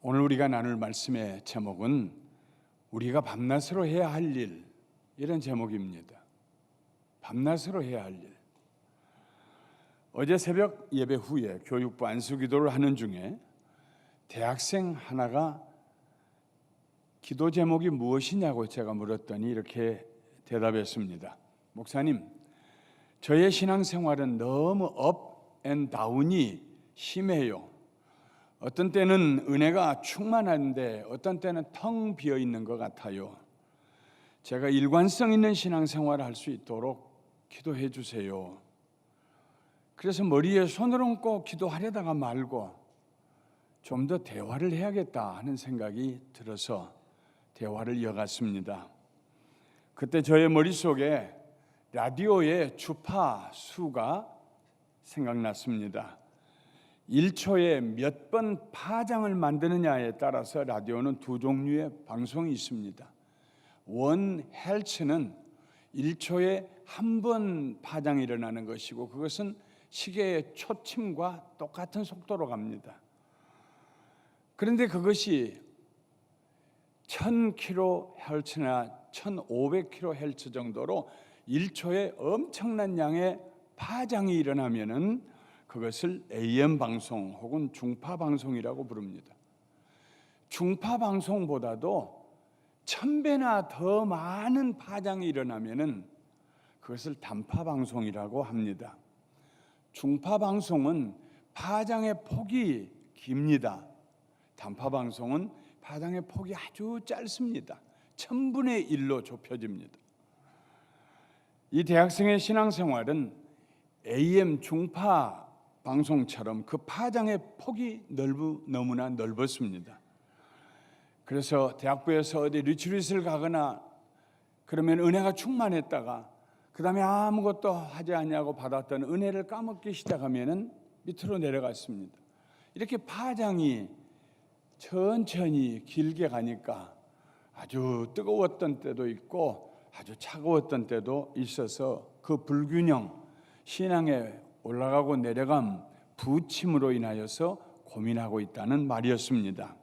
오늘 우리가 나눌 말씀의 제목은 우리가 밤낮으로 해야 할 일, 이런 제목입니다. 밤낮으로 해야 할 일. 어제 새벽 예배 후에 교육부 안수기도를 하는 중에 대학생 하나가 기도 제목이 무엇이냐고 제가 물었더니 이렇게 대답했습니다. 목사님, 저의 신앙생활은 너무 업 앤 다운이 심해요. 어떤 때는 은혜가 충만한데 어떤 때는 텅 비어 있는 것 같아요. 제가 일관성 있는 신앙생활을 할 수 있도록 기도해 주세요. 그래서 머리에 손을 얹고 기도하려다가 말고 좀 더 대화를 해야겠다 하는 생각이 들어서 대화를 이어갔습니다. 그때 저의 머릿속에 라디오의 주파수가 생각났습니다. 1초에 몇 번 파장을 만드느냐에 따라서 라디오는 두 종류의 방송이 있습니다. 원 헬츠는 1초에 한 번 파장이 일어나는 것이고 그것은 시계의 초침과 똑같은 속도로 갑니다. 그런데 그것이 1000kHz나 1500kHz 정도로 1초에 엄청난 양의 파장이 일어나면은 그것을 AM 방송 혹은 중파 방송이라고 부릅니다. 중파 방송보다도 1000배나 더 많은 파장이 일어나면은 그것을 단파 방송이라고 합니다. 중파 방송은 파장의 폭이 깁니다. 단파 방송은 파장의 폭이 아주 짧습니다. 1000분의 1로 좁혀집니다. 이 대학생의 신앙생활은 AM 중파 방송처럼 그 파장의 폭이 너무나 넓었습니다. 그래서 대학부에서 어디 리트릿을 가거나 그러면 은혜가 충만했다가 그 다음에 아무것도 하지 않냐고 받았던 은혜를 까먹기 시작하면 밑으로 내려갔습니다. 이렇게 파장이 천천히 길게 가니까 아주 뜨거웠던 때도 있고 아주 차가웠던 때도 있어서 그 불균형, 신앙의 올라가고 내려감, 부침으로 인하여서 고민하고 있다는 말이었습니다.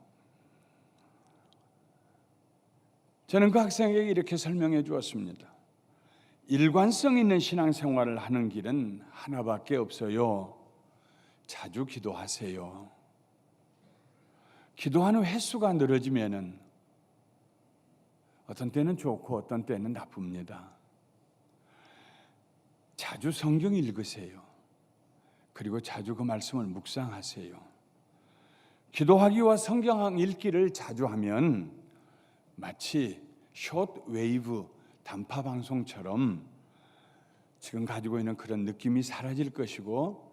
저는 그 학생에게 이렇게 설명해 주었습니다. 일관성 있는 신앙생활을 하는 길은 하나밖에 없어요. 자주 기도하세요. 기도하는 횟수가 늘어지면은 어떤 때는 좋고 어떤 때는 나쁩니다. 자주 성경 읽으세요. 그리고 자주 그 말씀을 묵상하세요. 기도하기와 성경 읽기를 자주 하면 마치 숏웨이브 단파 방송처럼 지금 가지고 있는 그런 느낌이 사라질 것이고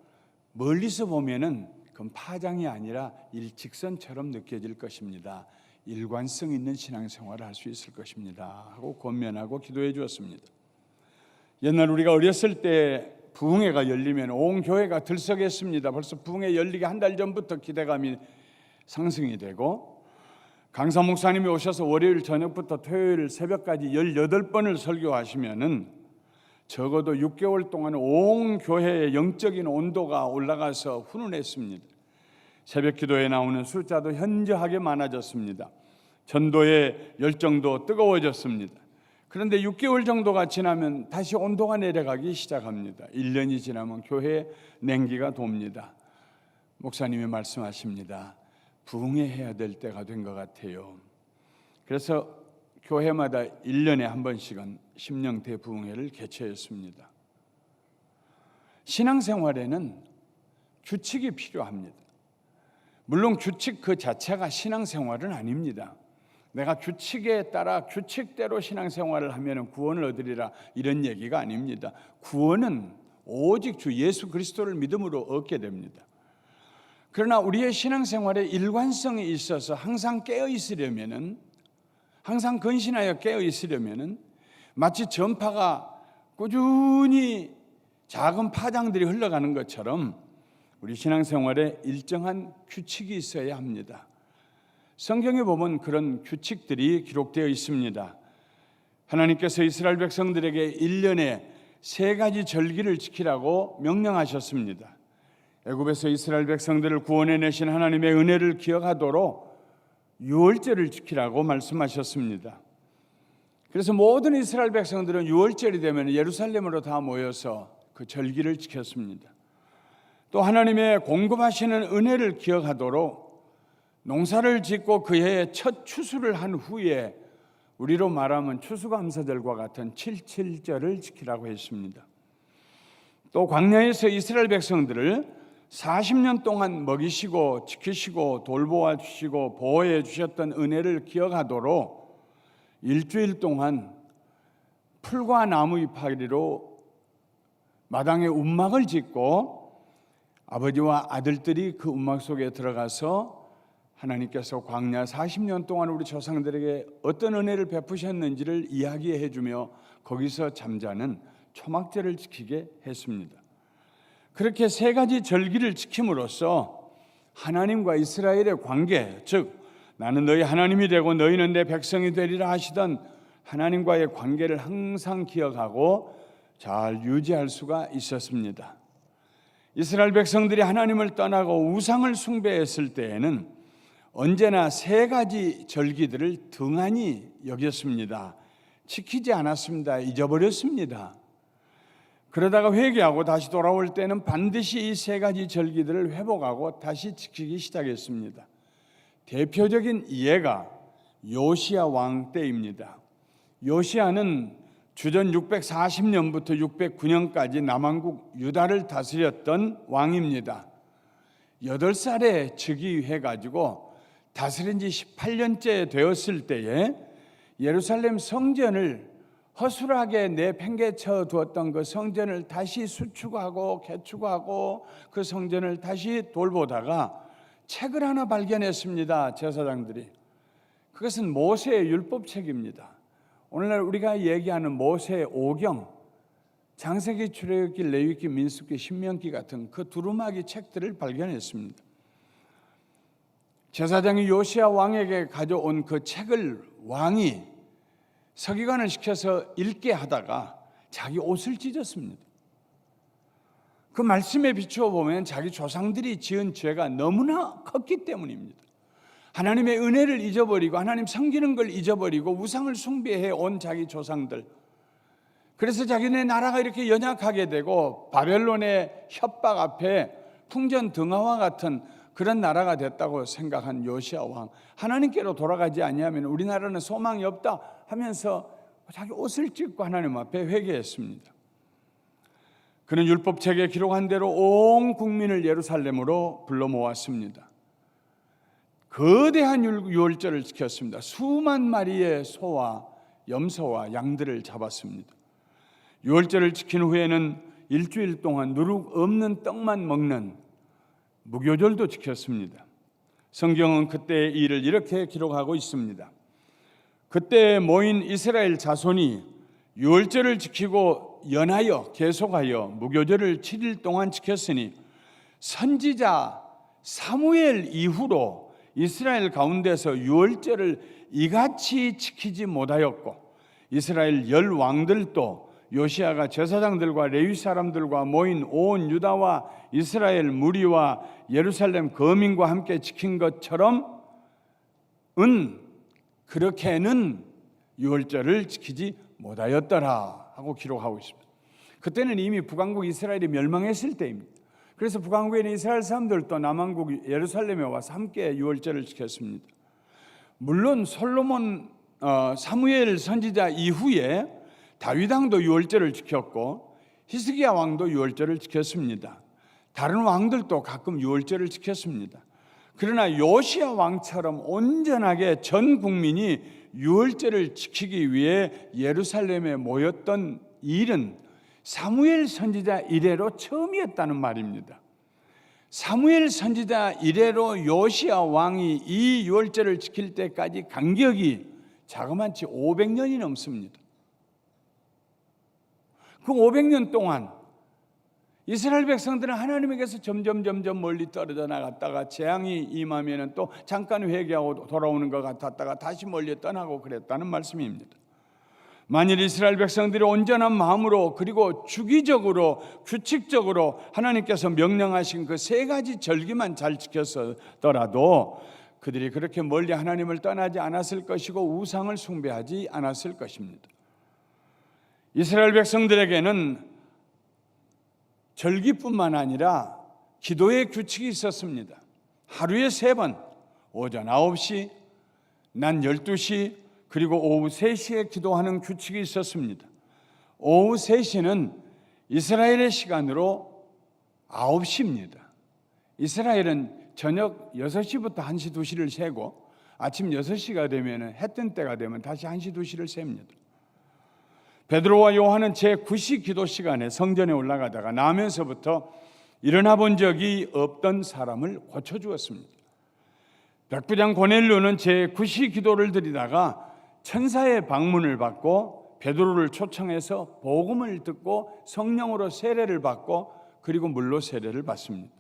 멀리서 보면은 그건 파장이 아니라 일직선처럼 느껴질 것입니다. 일관성 있는 신앙생활을 할 수 있을 것입니다 하고 권면하고 기도해 주었습니다. 옛날 우리가 어렸을 때 부흥회가 열리면 온 교회가 들썩했습니다. 벌써 부흥회 열리기 한 달 전부터 기대감이 상승이 되고 강사 목사님이 오셔서 월요일 저녁부터 토요일 새벽까지 18번을 설교하시면은 적어도 6개월 동안 온 교회의 영적인 온도가 올라가서 훈훈했습니다. 새벽 기도에 나오는 숫자도 현저하게 많아졌습니다. 전도의 열정도 뜨거워졌습니다. 그런데 6개월 정도가 지나면 다시 온도가 내려가기 시작합니다. 1년이 지나면 교회에 냉기가 돕니다. 목사님이 말씀하십니다. 부흥회해야 될 때가 된 것 같아요. 그래서 교회마다 1년에 한 번씩은 심령대 부흥회를 개최했습니다. 신앙생활에는 규칙이 필요합니다. 물론 규칙 그 자체가 신앙생활은 아닙니다. 내가 규칙에 따라 규칙대로 신앙생활을 하면 구원을 얻으리라 이런 얘기가 아닙니다. 구원은 오직 주 예수 그리스도를 믿음으로 얻게 됩니다. 그러나 우리의 신앙생활에 일관성이 있어서 항상 깨어 있으려면은, 항상 근신하여 깨어 있으려면은 마치 전파가 꾸준히 작은 파장들이 흘러가는 것처럼 우리 신앙생활에 일정한 규칙이 있어야 합니다. 성경에 보면 그런 규칙들이 기록되어 있습니다. 하나님께서 이스라엘 백성들에게 1년에 3가지 절기를 지키라고 명령하셨습니다. 애굽에서 이스라엘 백성들을 구원해내신 하나님의 은혜를 기억하도록 유월절을 지키라고 말씀하셨습니다. 그래서 모든 이스라엘 백성들은 유월절이 되면 예루살렘으로 다 모여서 그 절기를 지켰습니다. 또 하나님의 공급하시는 은혜를 기억하도록 농사를 짓고 그 해에 첫 추수를 한 후에 우리로 말하면 추수감사절과 같은 칠칠절을 지키라고 했습니다. 또 광야에서 이스라엘 백성들을 40년 동안 먹이시고 지키시고 돌보아 주시고 보호해 주셨던 은혜를 기억하도록 일주일 동안 풀과 나무 이파리로 마당에 움막을 짓고 아버지와 아들들이 그 움막 속에 들어가서 하나님께서 광야 40년 동안 우리 조상들에게 어떤 은혜를 베푸셨는지를 이야기해 주며 거기서 잠자는 초막절을 지키게 했습니다. 그렇게 세 가지 절기를 지킴으로써 하나님과 이스라엘의 관계, 즉 나는 너희 하나님이 되고 너희는 내 백성이 되리라 하시던 하나님과의 관계를 항상 기억하고 잘 유지할 수가 있었습니다. 이스라엘 백성들이 하나님을 떠나고 우상을 숭배했을 때에는 언제나 세 가지 절기들을 등한히 여겼습니다. 지키지 않았습니다. 잊어버렸습니다. 그러다가 회개하고 다시 돌아올 때는 반드시 이 세 가지 절기들을 회복하고 다시 지키기 시작했습니다. 대표적인 예가 요시야 왕 때입니다. 요시야는 주전 640년부터 609년까지 남왕국 유다를 다스렸던 왕입니다. 8살에 즉위해가지고 다스린 지 18년째 되었을 때에 예루살렘 성전을 허술하게 내팽개쳐 두었던 그 성전을 다시 수축하고 개축하고 그 성전을 다시 돌보다가 책을 하나 발견했습니다. 제사장들이. 그것은 모세의 율법책입니다. 오늘날 우리가 얘기하는 모세의 오경, 창세기, 출애굽기, 레위기, 민수기, 신명기 같은 그 두루마기 책들을 발견했습니다. 제사장이 요시야 왕에게 가져온 그 책을 왕이 서기관을 시켜서 읽게 하다가 자기 옷을 찢었습니다. 그 말씀에 비추어 보면 자기 조상들이 지은 죄가 너무나 컸기 때문입니다. 하나님의 은혜를 잊어버리고 하나님 섬기는 걸 잊어버리고 우상을 숭배해 온 자기 조상들, 그래서 자기네 나라가 이렇게 연약하게 되고 바벨론의 협박 앞에 풍전등화와 같은 그런 나라가 됐다고 생각한 요시야 왕, 하나님께로 돌아가지 아니하면 우리나라는 소망이 없다 하면서 자기 옷을 찢고 하나님 앞에 회개했습니다. 그는 율법책에 기록한 대로 온 국민을 예루살렘으로 불러 모았습니다. 거대한 유월절을 지켰습니다. 수만 마리의 소와 염소와 양들을 잡았습니다. 유월절을 지킨 후에는 일주일 동안 누룩 없는 떡만 먹는 무교절도 지켰습니다. 성경은 그때의 일을 이렇게 기록하고 있습니다. 그때 모인 이스라엘 자손이 유월절을 지키고 연하여 계속하여 무교절을 7일 동안 지켰으니 선지자 사무엘 이후로 이스라엘 가운데서 유월절을 이같이 지키지 못하였고 이스라엘 10왕들도 요시야가 제사장들과 레위 사람들과 모인 온 유다와 이스라엘 무리와 예루살렘 거민과 함께 지킨 것처럼 그렇게는 유월절을 지키지 못하였더라 하고 기록하고 있습니다. 그때는 이미 북왕국 이스라엘이 멸망했을 때입니다. 그래서 북왕국에 있는 이스라엘 사람들도 남왕국 예루살렘에 와서 함께 유월절을 지켰습니다. 물론 솔로몬 사무엘 선지자 이후에 다윗 왕도 유월절을 지켰고 히스기야 왕도 유월절을 지켰습니다. 다른 왕들도 가끔 유월절을 지켰습니다. 그러나 요시야 왕처럼 온전하게 전 국민이 유월절을 지키기 위해 예루살렘에 모였던 일은 사무엘 선지자 이래로 처음이었다는 말입니다. 사무엘 선지자 이래로 요시야 왕이 이 유월절을 지킬 때까지 간격이 자그마치 500년이 넘습니다. 그 500년 동안 이스라엘 백성들은 하나님에게서 점점 멀리 떨어져 나갔다가 재앙이 임하면 또 잠깐 회개하고 돌아오는 것 같았다가 다시 멀리 떠나고 그랬다는 말씀입니다. 만일 이스라엘 백성들이 온전한 마음으로 그리고 주기적으로 규칙적으로 하나님께서 명령하신 그 세 가지 절기만 잘 지켰더라도 그들이 그렇게 멀리 하나님을 떠나지 않았을 것이고 우상을 숭배하지 않았을 것입니다. 이스라엘 백성들에게는 절기뿐만 아니라 기도의 규칙이 있었습니다. 하루에 3번, 오전 9시, 낮 12시, 그리고 오후 3시에 기도하는 규칙이 있었습니다. 오후 3시는 이스라엘의 시간으로 9시입니다. 이스라엘은 저녁 6시부터 1시, 2시를 세고 아침 6시가 되면 해 뜬 때가 되면 다시 1시, 2시를 셉니다. 베드로와 요한은 제9시 기도 시간에 성전에 올라가다가 나면서부터 일어나 본 적이 없던 사람을 고쳐주었습니다. 백부장 고넬료는 제9시 기도를 드리다가 천사의 방문을 받고 베드로를 초청해서 복음을 듣고 성령으로 세례를 받고 그리고 물로 세례를 받습니다.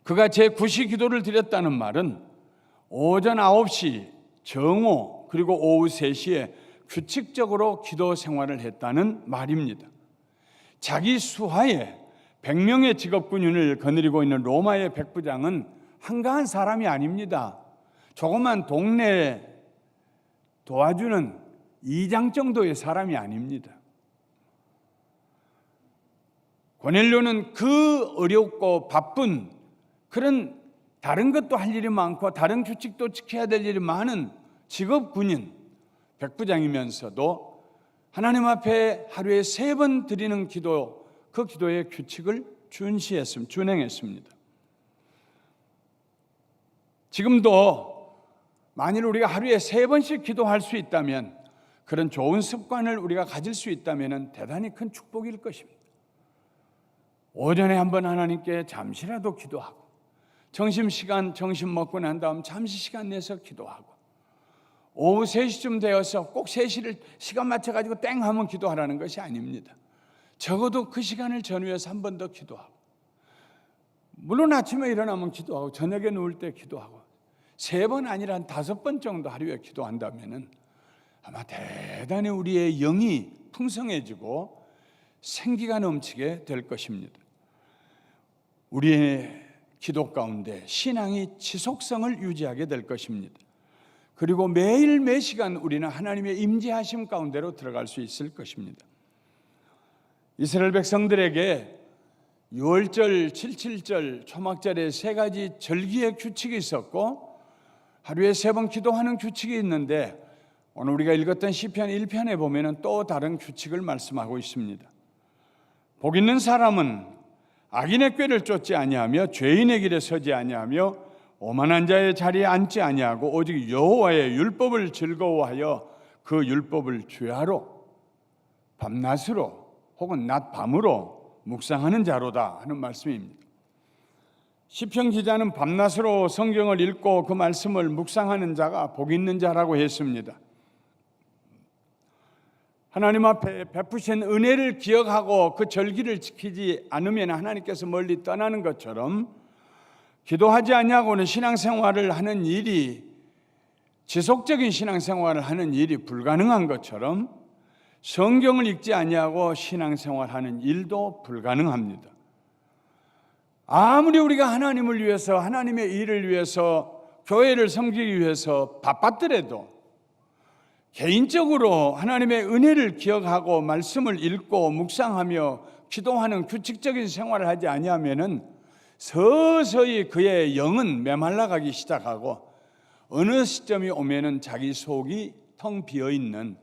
그가 제9시 기도를 드렸다는 말은 오전 9시 정오 그리고 오후 3시에 규칙적으로 기도 생활을 했다는 말입니다. 자기 수하에 100명의 직업군인을 거느리고 있는 로마의 백부장은 한가한 사람이 아닙니다. 조그만 동네에 도와주는 이장 정도의 사람이 아닙니다. 고넬료는 그 어렵고 바쁜 그런 다른 것도 할 일이 많고 다른 규칙도 지켜야 될 일이 많은 직업군인 백부장이면서도 하나님 앞에 하루에 3번 드리는 기도, 그 기도의 규칙을 준행했습니다. 지금도 만일 우리가 하루에 3번씩 기도할 수 있다면, 그런 좋은 습관을 우리가 가질 수 있다면 대단히 큰 축복일 것입니다. 오전에 한번 하나님께 잠시라도 기도하고, 점심시간 점심 먹고 난 다음 잠시 시간 내서 기도하고, 오후 3시쯤 되어서 꼭 3시를 시간 맞춰가지고 땡 하면 기도하라는 것이 아닙니다. 적어도 그 시간을 전후해서 한 번 더 기도하고, 물론 아침에 일어나면 기도하고 저녁에 누울 때 기도하고 3번 아니라 한 5번 정도 하루에 기도한다면 아마 대단히 우리의 영이 풍성해지고 생기가 넘치게 될 것입니다. 우리의 기도 가운데 신앙이 지속성을 유지하게 될 것입니다. 그리고 매일 매시간 우리는 하나님의 임재하심 가운데로 들어갈 수 있을 것입니다. 이스라엘 백성들에게 유월절, 칠칠절, 초막절에 3가지 절기의 규칙이 있었고 하루에 3번 기도하는 규칙이 있는데, 오늘 우리가 읽었던 시편 1편에 보면 또 다른 규칙을 말씀하고 있습니다. 복 있는 사람은 악인의 꾀를 쫓지 아니하며 죄인의 길에 서지 아니하며 오만한 자의 자리에 앉지 아니하고 오직 여호와의 율법을 즐거워하여 그 율법을 주야로 밤낮으로 혹은 낮밤으로 묵상하는 자로다 하는 말씀입니다. 시편 기자는 밤낮으로 성경을 읽고 그 말씀을 묵상하는 자가 복 있는 자라고 했습니다. 하나님 앞에 베푸신 은혜를 기억하고 그 절기를 지키지 않으면 하나님께서 멀리 떠나는 것처럼, 기도하지 아니하고는 신앙생활을 하는 일이, 지속적인 신앙생활을 하는 일이 불가능한 것처럼 성경을 읽지 아니하고 신앙생활하는 일도 불가능합니다. 아무리 우리가 하나님을 위해서, 하나님의 일을 위해서, 교회를 섬기기 위해서 바빴더라도 개인적으로 하나님의 은혜를 기억하고 말씀을 읽고 묵상하며 기도하는 규칙적인 생활을 하지 아니하면은 서서히 그의 영은 메말라가기 시작하고 어느 시점이 오면은 자기 속이 텅 비어 있는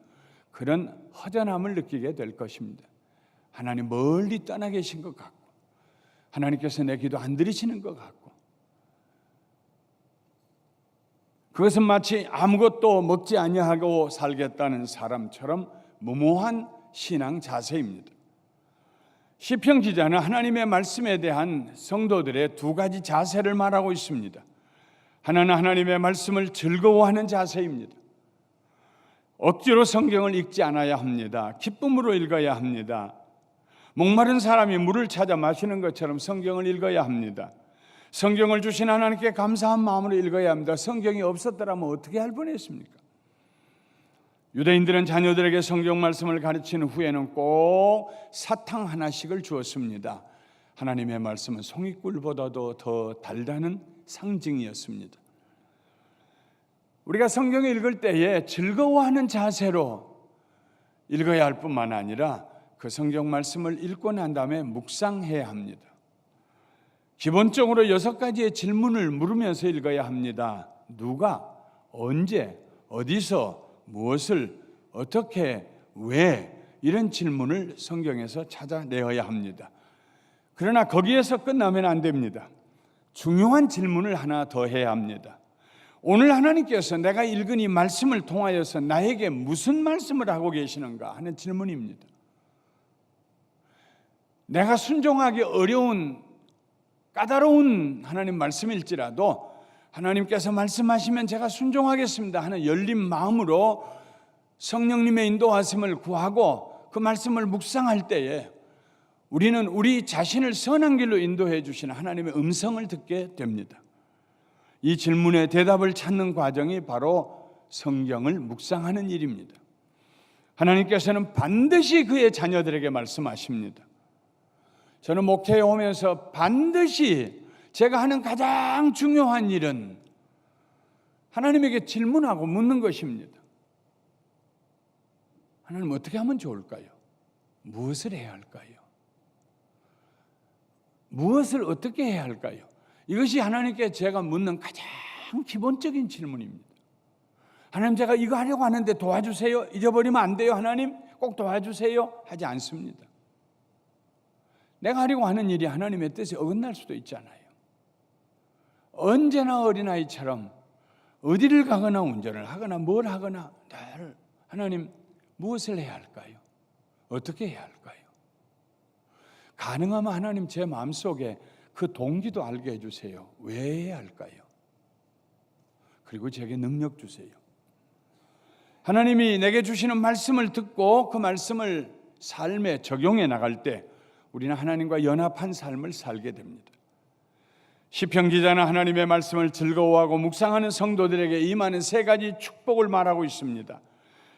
그런 허전함을 느끼게 될 것입니다. 하나님 멀리 떠나 계신 것 같고, 하나님께서 내 기도 안 들으시는 것 같고, 그것은 마치 아무것도 먹지 아니하고 살겠다는 사람처럼 무모한 신앙 자세입니다. 시편 기자는 하나님의 말씀에 대한 성도들의 2가지 자세를 말하고 있습니다. 하나는 하나님의 말씀을 즐거워하는 자세입니다. 억지로 성경을 읽지 않아야 합니다. 기쁨으로 읽어야 합니다. 목마른 사람이 물을 찾아 마시는 것처럼 성경을 읽어야 합니다. 성경을 주신 하나님께 감사한 마음으로 읽어야 합니다. 성경이 없었더라면 어떻게 할 뻔했습니까? 유대인들은 자녀들에게 성경 말씀을 가르치는 후에는 꼭 사탕 하나씩을 주었습니다. 하나님의 말씀은 송이꿀보다도 더 달다는 상징이었습니다. 우리가 성경을 읽을 때에 즐거워하는 자세로 읽어야 할 뿐만 아니라 그 성경 말씀을 읽고 난 다음에 묵상해야 합니다. 기본적으로 6가지의 질문을 물으면서 읽어야 합니다. 누가, 언제, 어디서, 무엇을, 어떻게, 왜, 이런 질문을 성경에서 찾아내어야 합니다. 그러나 거기에서 끝나면 안 됩니다. 중요한 질문을 하나 더 해야 합니다. 오늘 하나님께서 내가 읽은 이 말씀을 통하여서 나에게 무슨 말씀을 하고 계시는가 하는 질문입니다. 내가 순종하기 어려운 까다로운 하나님 말씀일지라도 하나님께서 말씀하시면 제가 순종하겠습니다 하는 열린 마음으로 성령님의 인도하심을 구하고 그 말씀을 묵상할 때에 우리는 우리 자신을 선한 길로 인도해 주시는 하나님의 음성을 듣게 됩니다. 이 질문에 대답을 찾는 과정이 바로 성경을 묵상하는 일입니다. 하나님께서는 반드시 그의 자녀들에게 말씀하십니다. 저는 목회에 오면서 반드시 제가 하는 가장 중요한 일은 하나님에게 질문하고 묻는 것입니다. 하나님, 어떻게 하면 좋을까요? 무엇을 해야 할까요? 무엇을 어떻게 해야 할까요? 이것이 하나님께 제가 묻는 가장 기본적인 질문입니다. 하나님, 제가 이거 하려고 하는데 도와주세요. 잊어버리면 안 돼요. 하나님, 꼭 도와주세요. 하지 않습니다. 내가 하려고 하는 일이 하나님의 뜻에 어긋날 수도 있잖아요. 언제나 어린아이처럼 어디를 가거나 운전을 하거나 뭘 하거나 늘 하나님, 무엇을 해야 할까요? 어떻게 해야 할까요? 가능하면 하나님, 제 마음속에 그 동기도 알게 해주세요. 왜 해야 할까요? 그리고 제게 능력 주세요. 하나님이 내게 주시는 말씀을 듣고 그 말씀을 삶에 적용해 나갈 때 우리는 하나님과 연합한 삶을 살게 됩니다. 시편 기자는 하나님의 말씀을 즐거워하고 묵상하는 성도들에게 임하는 3가지 축복을 말하고 있습니다.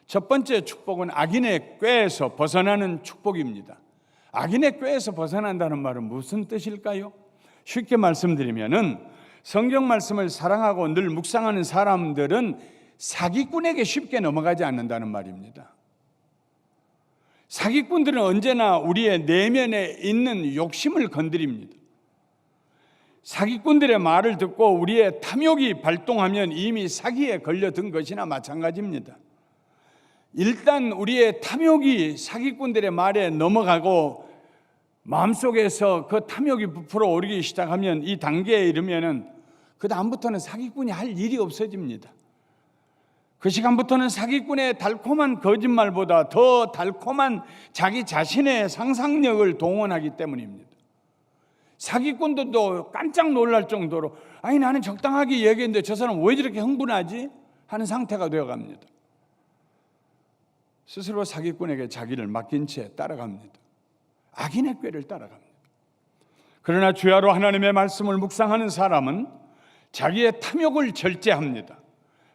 첫 번째 축복은 악인의 꾀에서 벗어나는 축복입니다. 악인의 꾀에서 벗어난다는 말은 무슨 뜻일까요? 쉽게 말씀드리면은 성경 말씀을 사랑하고 늘 묵상하는 사람들은 사기꾼에게 쉽게 넘어가지 않는다는 말입니다. 사기꾼들은 언제나 우리의 내면에 있는 욕심을 건드립니다. 사기꾼들의 말을 듣고 우리의 탐욕이 발동하면 이미 사기에 걸려든 것이나 마찬가지입니다. 일단 우리의 탐욕이 사기꾼들의 말에 넘어가고 마음속에서 그 탐욕이 부풀어 오르기 시작하면 이 단계에 이르면은 그 다음부터는 사기꾼이 할 일이 없어집니다. 그 시간부터는 사기꾼의 달콤한 거짓말보다 더 달콤한 자기 자신의 상상력을 동원하기 때문입니다. 사기꾼들도 깜짝 놀랄 정도로 아니, 나는 적당하게 얘기했는데 저 사람 왜 저렇게 흥분하지? 하는 상태가 되어갑니다. 스스로 사기꾼에게 자기를 맡긴 채 따라갑니다. 악인의 꾀를 따라갑니다. 그러나 주야로 하나님의 말씀을 묵상하는 사람은 자기의 탐욕을 절제합니다.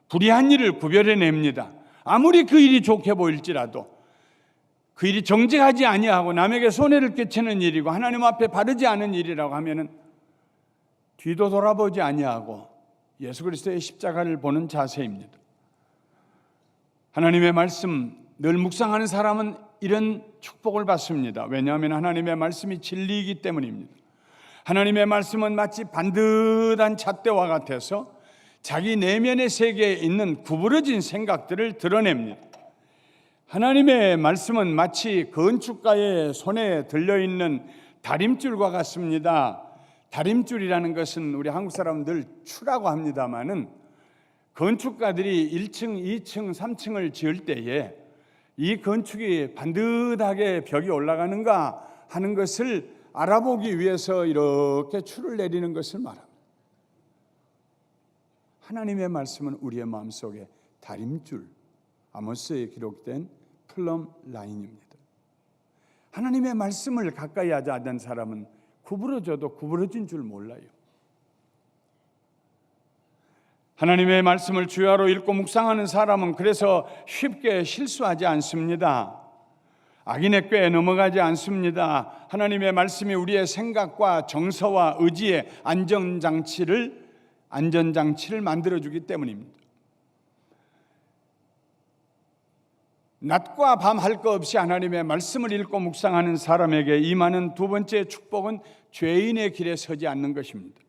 불의한 일을 구별해냅니다. 아무리 그 일이 좋게 보일지라도 그 일이 정직하지 아니하고 남에게 손해를 끼치는 일이고 하나님 앞에 바르지 않은 일이라고 하면은 뒤도 돌아보지 아니하고 예수 그리스도의 십자가를 보는 자세입니다. 하나님의 말씀 늘 묵상하는 사람은 이런 축복을 받습니다. 왜냐하면 하나님의 말씀이 진리이기 때문입니다. 하나님의 말씀은 마치 반듯한 잣대와 같아서 자기 내면의 세계에 있는 구부러진 생각들을 드러냅니다. 하나님의 말씀은 마치 건축가의 손에 들려있는 다림줄과 같습니다. 다림줄이라는 것은 우리 한국 사람들 추라고 합니다마는 건축가들이 1층, 2층, 3층을 지을 때에 이 건축이 반듯하게 벽이 올라가는가 하는 것을 알아보기 위해서 이렇게 줄을 내리는 것을 말합니다. 하나님의 말씀은 우리의 마음속에 다림줄, 아모스에 기록된 플럼 라인입니다. 하나님의 말씀을 가까이 하지 않는 사람은 구부러져도 구부러진 줄 몰라요. 하나님의 말씀을 주야로 읽고 묵상하는 사람은 그래서 쉽게 실수하지 않습니다. 악인의 꾀에 넘어가지 않습니다. 하나님의 말씀이 우리의 생각과 정서와 의지의 안전장치를 만들어주기 때문입니다. 낮과 밤 할 것 없이 하나님의 말씀을 읽고 묵상하는 사람에게 임하는 두 번째 축복은 죄인의 길에 서지 않는 것입니다.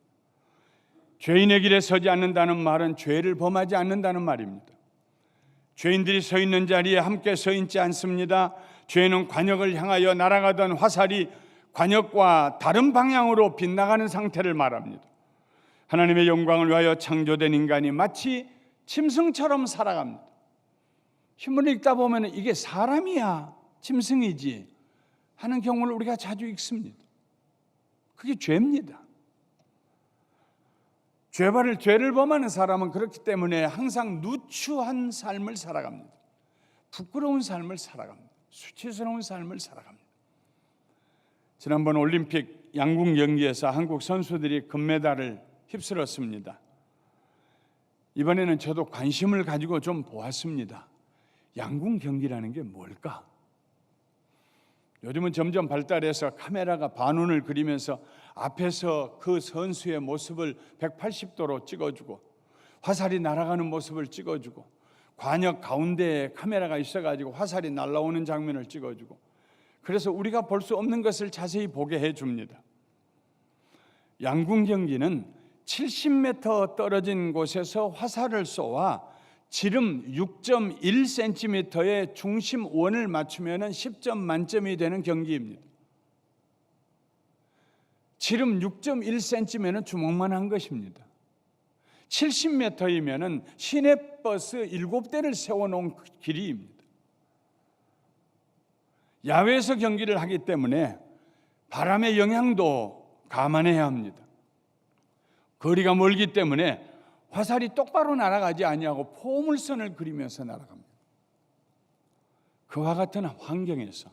죄인의 길에 서지 않는다는 말은 죄를 범하지 않는다는 말입니다. 죄인들이 서 있는 자리에 함께 서 있지 않습니다. 죄는 관역을 향하여 날아가던 화살이 관역과 다른 방향으로 빗나가는 상태를 말합니다. 하나님의 영광을 위하여 창조된 인간이 마치 짐승처럼 살아갑니다. 신문을 읽다 보면 이게 사람이야 짐승이지 하는 경우를 우리가 자주 읽습니다. 그게 죄입니다. 죄를 범하는 사람은 그렇기 때문에 항상 누추한 삶을 살아갑니다. 부끄러운 삶을 살아갑니다. 수치스러운 삶을 살아갑니다. 지난번 올림픽 양궁 경기에서 한국 선수들이 금메달을 휩쓸었습니다. 이번에는 저도 관심을 가지고 좀 보았습니다. 양궁 경기라는 게 뭘까? 요즘은 점점 발달해서 카메라가 반운을 그리면서 앞에서 그 선수의 모습을 180도로 찍어주고 화살이 날아가는 모습을 찍어주고 관역 가운데에 카메라가 있어가지고 화살이 날아오는 장면을 찍어주고 그래서 우리가 볼 수 없는 것을 자세히 보게 해줍니다. 양궁 경기는 70m 떨어진 곳에서 화살을 쏘아 지름 6.1cm의 중심원을 맞추면 10점 만점이 되는 경기입니다. 지름 6.1cm면 주먹만 한 것입니다. 70m이면 시내버스 7대를 세워놓은 길이입니다. 야외에서 경기를 하기 때문에 바람의 영향도 감안해야 합니다. 거리가 멀기 때문에 화살이 똑바로 날아가지 아니하고 포물선을 그리면서 날아갑니다. 그와 같은 환경에서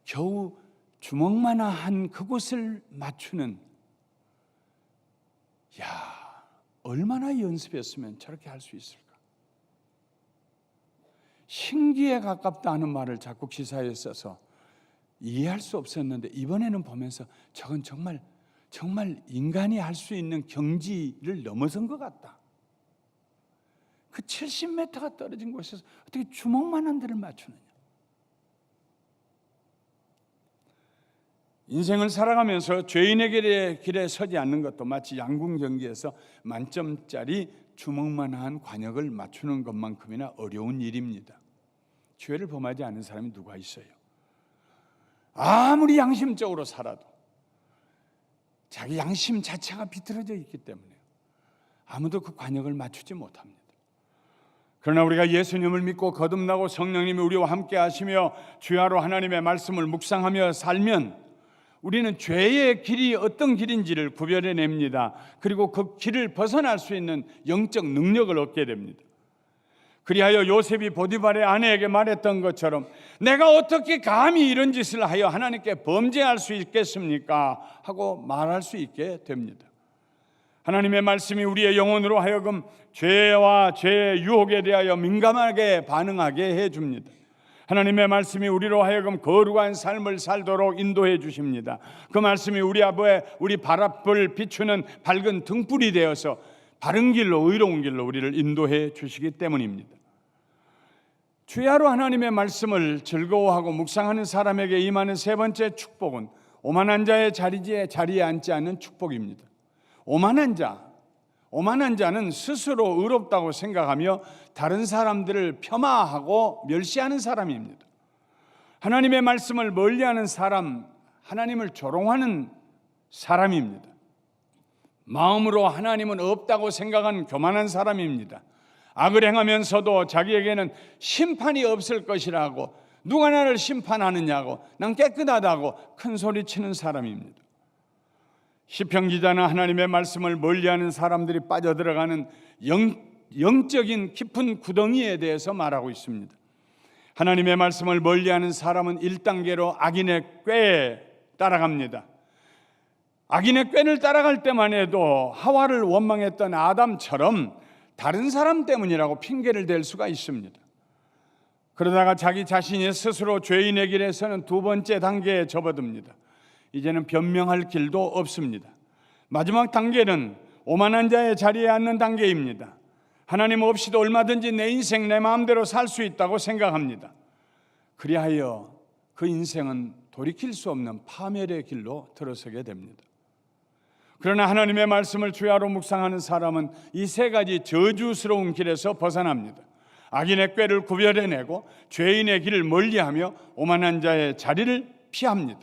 겨우 주먹만한 그곳을 맞추는 얼마나 연습했으면 저렇게 할 수 있을까? 신기에 가깝다 하는 말을 자꾸 기사에 써서 이해할 수 없었는데 이번에는 보면서 저건 정말 인간이 할 수 있는 경지를 넘어선 것 같다. 그 70m가 떨어진 곳에서 어떻게 주먹만한 데를 맞추느냐. 인생을 살아가면서 죄인의 길에 서지 않는 것도 마치 양궁 경기에서 만점짜리 주먹만한 관역을 맞추는 것만큼이나 어려운 일입니다. 죄를 범하지 않은 사람이 누가 있어요? 아무리 양심적으로 살아도 자기 양심 자체가 비틀어져 있기 때문에 아무도 그 관역을 맞추지 못합니다. 그러나 우리가 예수님을 믿고 거듭나고 성령님이 우리와 함께 하시며 주야로 하나님의 말씀을 묵상하며 살면 우리는 죄의 길이 어떤 길인지를 구별해냅니다. 그리고 그 길을 벗어날 수 있는 영적 능력을 얻게 됩니다. 그리하여 요셉이 보디발의 아내에게 말했던 것처럼 내가 어떻게 감히 이런 짓을 하여 하나님께 범죄할 수 있겠습니까? 하고 말할 수 있게 됩니다. 하나님의 말씀이 우리의 영혼으로 하여금 죄와 죄의 유혹에 대하여 민감하게 반응하게 해줍니다. 하나님의 말씀이 우리로 하여금 거룩한 삶을 살도록 인도해 주십니다. 그 말씀이 우리 발 앞을 비추는 밝은 등불이 되어서 바른 길로 의로운 길로 우리를 인도해 주시기 때문입니다. 주야로 하나님의 말씀을 즐거워하고 묵상하는 사람에게 임하는 세 번째 축복은 오만한 자의 자리에 앉지 않는 축복입니다. 오만한 자는 스스로 의롭다고 생각하며 다른 사람들을 폄하하고 멸시하는 사람입니다. 하나님의 말씀을 멀리하는 사람, 하나님을 조롱하는 사람입니다. 마음으로 하나님은 없다고 생각하는 교만한 사람입니다. 악을 행하면서도 자기에게는 심판이 없을 것이라고, 누가 나를 심판하느냐고, 난 깨끗하다고 큰 소리치는 사람입니다. 시편 기자는 하나님의 말씀을 멀리하는 사람들이 빠져들어가는 영적인 깊은 구덩이에 대해서 말하고 있습니다. 하나님의 말씀을 멀리하는 사람은 1단계로 악인의 꾀에 따라갑니다. 악인의 꾀를 따라갈 때만 해도 하와를 원망했던 아담처럼 다른 사람 때문이라고 핑계를 댈 수가 있습니다. 그러다가 자기 자신이 스스로 죄인의 길에서는 두 번째 단계에 접어듭니다. 이제는 변명할 길도 없습니다. 마지막 단계는 오만한 자의 자리에 앉는 단계입니다. 하나님 없이도 얼마든지 내 인생 내 마음대로 살 수 있다고 생각합니다. 그리하여 그 인생은 돌이킬 수 없는 파멸의 길로 들어서게 됩니다. 그러나 하나님의 말씀을 주야로 묵상하는 사람은 이 세 가지 저주스러운 길에서 벗어납니다. 악인의 꾀를 구별해내고 죄인의 길을 멀리하며 오만한 자의 자리를 피합니다.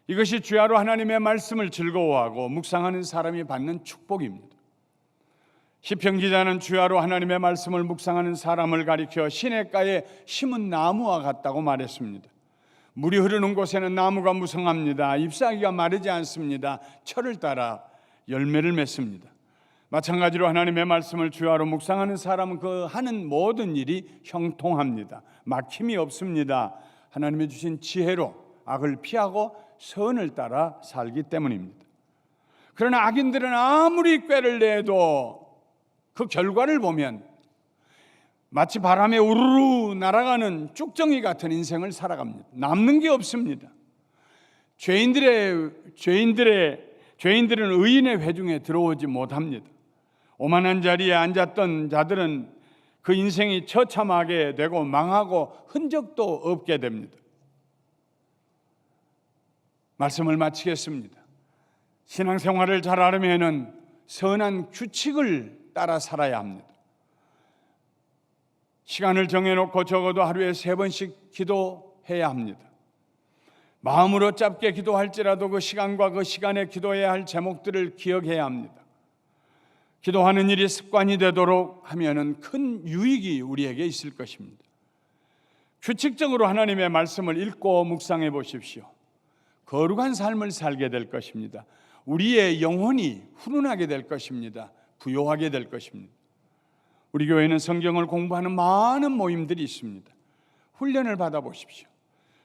이것이 주야로 하나님의 말씀을 즐거워하고 묵상하는 사람이 받는 축복입니다. 시편 기자는 주야로 하나님의 말씀을 묵상하는 사람을 가리켜 시냇가에 심은 나무와 같다고 말했습니다. 물이 흐르는 곳에는 나무가 무성합니다. 잎사귀가 마르지 않습니다. 철을 따라 열매를 맺습니다. 마찬가지로 하나님의 말씀을 주야로 묵상하는 사람은 그 하는 모든 일이 형통합니다. 막힘이 없습니다. 하나님이 주신 지혜로 악을 피하고 선을 따라 살기 때문입니다. 그러나 악인들은 아무리 꾀를 내도 그 결과를 보면 마치 바람에 우르르 날아가는 쭉정이 같은 인생을 살아갑니다. 남는 게 없습니다. 죄인들은 의인의 회중에 들어오지 못합니다. 오만한 자리에 앉았던 자들은 그 인생이 처참하게 되고 망하고 흔적도 없게 됩니다. 말씀을 마치겠습니다. 신앙생활을 잘 하려면 선한 규칙을 따라 살아야 합니다. 시간을 정해놓고 적어도 하루에 3번씩 기도해야 합니다. 마음으로 짧게 기도할지라도 그 시간과 그 시간에 기도해야 할 제목들을 기억해야 합니다. 기도하는 일이 습관이 되도록 하면은 큰 유익이 우리에게 있을 것입니다. 규칙적으로 하나님의 말씀을 읽고 묵상해 보십시오. 거룩한 삶을 살게 될 것입니다. 우리의 영혼이 훈훈하게 될 것입니다. 부요하게 될 것입니다. 우리 교회는 성경을 공부하는 많은 모임들이 있습니다. 훈련을 받아보십시오.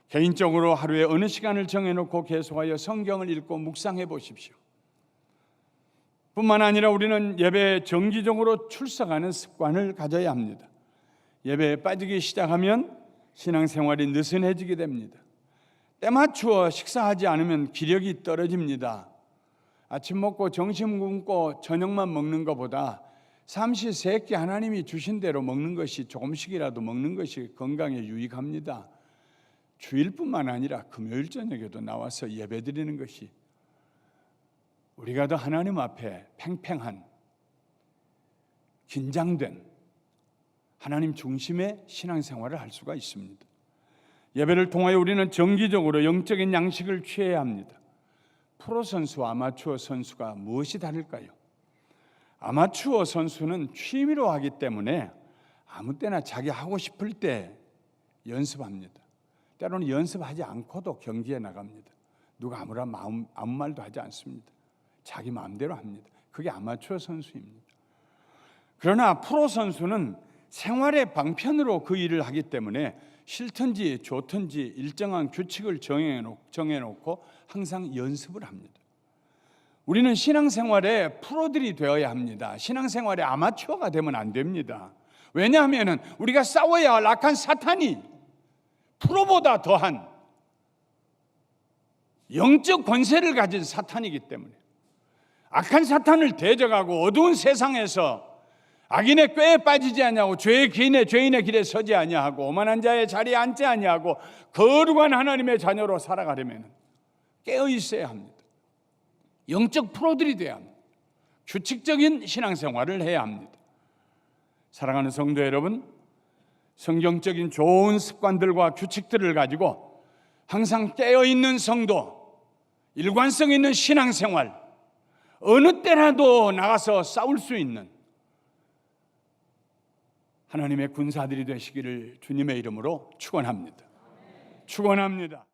개인적으로 하루에 어느 시간을 정해놓고 계속하여 성경을 읽고 묵상해 보십시오. 뿐만 아니라 우리는 예배에 정기적으로 출석하는 습관을 가져야 합니다. 예배에 빠지기 시작하면 신앙생활이 느슨해지게 됩니다. 때맞추어 식사하지 않으면 기력이 떨어집니다. 아침 먹고 점심 굶고 저녁만 먹는 것보다 삼시세끼 하나님이 주신 대로 먹는 것이 조금씩이라도 먹는 것이 건강에 유익합니다. 주일뿐만 아니라 금요일 저녁에도 나와서 예배드리는 것이 우리가 더 하나님 앞에 팽팽한 긴장된 하나님 중심의 신앙생활을 할 수가 있습니다. 예배를 통하여 우리는 정기적으로 영적인 양식을 취해야 합니다. 프로 선수와 아마추어 선수가 무엇이 다를까요? 아마추어 선수는 취미로 하기 때문에 아무 때나 자기 하고 싶을 때 연습합니다. 때로는 연습하지 않고도 경기에 나갑니다. 누가 아무 말도 하지 않습니다. 자기 마음대로 합니다. 그게 아마추어 선수입니다. 그러나 프로 선수는 생활의 방편으로 그 일을 하기 때문에 싫든지 좋든지 일정한 규칙을 정해놓고 항상 연습을 합니다. 우리는 신앙생활에 프로들이 되어야 합니다. 신앙생활에 아마추어가 되면 안 됩니다. 왜냐하면 우리가 싸워야 할 악한 사탄이 프로보다 더한 영적 권세를 가진 사탄이기 때문에 악한 사탄을 대적하고 어두운 세상에서 악인의 꾀에 빠지지 아니하고 죄인의 길에 서지 아니하고 오만한 자의 자리에 앉지 아니하고 거룩한 하나님의 자녀로 살아가려면 깨어 있어야 합니다. 영적 프로들이 돼야 합니다. 규칙적인 신앙생활을 해야 합니다. 사랑하는 성도 여러분, 성경적인 좋은 습관들과 규칙들을 가지고 항상 깨어있는 성도, 일관성 있는 신앙생활, 어느 때라도 나가서 싸울 수 있는 하나님의 군사들이 되시기를 주님의 이름으로 축원합니다. 축원합니다.